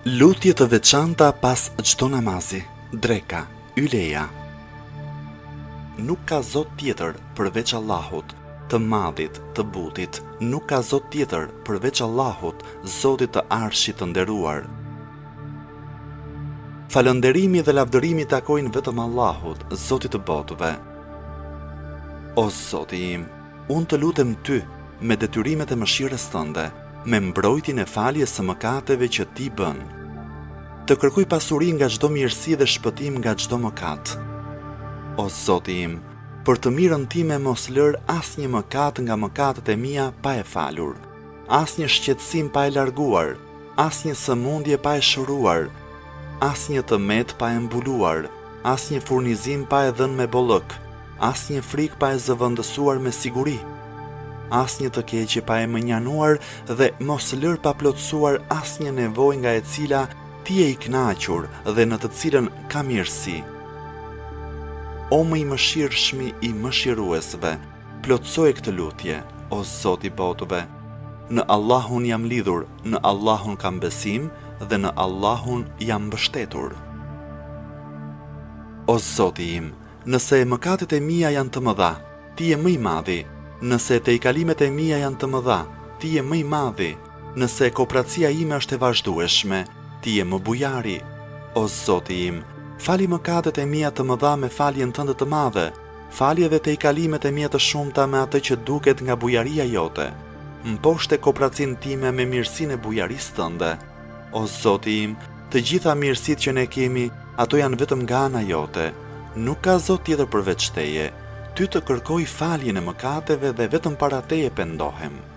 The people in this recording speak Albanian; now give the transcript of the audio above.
Lutje të veçanta pas çdo namazi. Dreka, yleja. Nuk ka Zot tjetër përveç Allahut, të madhit, të butit. Nuk ka Zot tjetër përveç Allahut, Zotit të Arshit të nderuar. Falënderimi dhe lavdërimi takojnë vetëm Allahut, Zotit të botëve. O Zoti im, unë të lutem ty me detyrimet e mëshirës tënde, me mbrojtjen e faljes së mëkateve që ti bën. Të kërkoj pasuri nga çdo mirësi dhe shpëtim nga çdo mëkat. O Zoti im, për të mirën time mos lër asnjë mëkat nga mëkatet e mia pa e falur, asnjë shqetësim pa e larguar, asnjë sëmundje pa e shëruar, asnjë tëmet pa e mbuluar, asnjë furnizim pa e dhënë me bollëk, asnjë frikë pa e zëvendësuar me siguri, asnjë të keqje pa e mënjanuar dhe mos lër pa plotësuar asnjë nevojë nga e cila ti je i kënaqur dhe në të cilën ka mirësi. O më i mëshirshmi i mëshiruesve, plotësoje këtë lutje, o Zoti i botëve. Në Allahun jam lidhur, në Allahun kam besim dhe në Allahun jam mbështetur. O Zoti im, nëse mëkatet e mia janë të mëdha, ti je më i madhi. Nëse tejkalimet e mia janë të mëdha, ti je më i madhi. Nëse kooperacia ime është e vazhdueshme, ti je më bujari. O Zoti im, fali mëkatet e mia të mëdha me faljen tënde të madhe, fali edhe tejkalimet e mia të shumta me atë që duket nga bujaria jote. Mposhte kooperacinë time me mirësinë e bujarisë tënde. O Zoti im, të gjitha mirësitë që ne kemi, ato janë vetëm nga ana jote. Nuk ka Zot tjetër përveç teje. Ty të kërkoj faljen e mëkateve dhe vetëm para teje pendohem.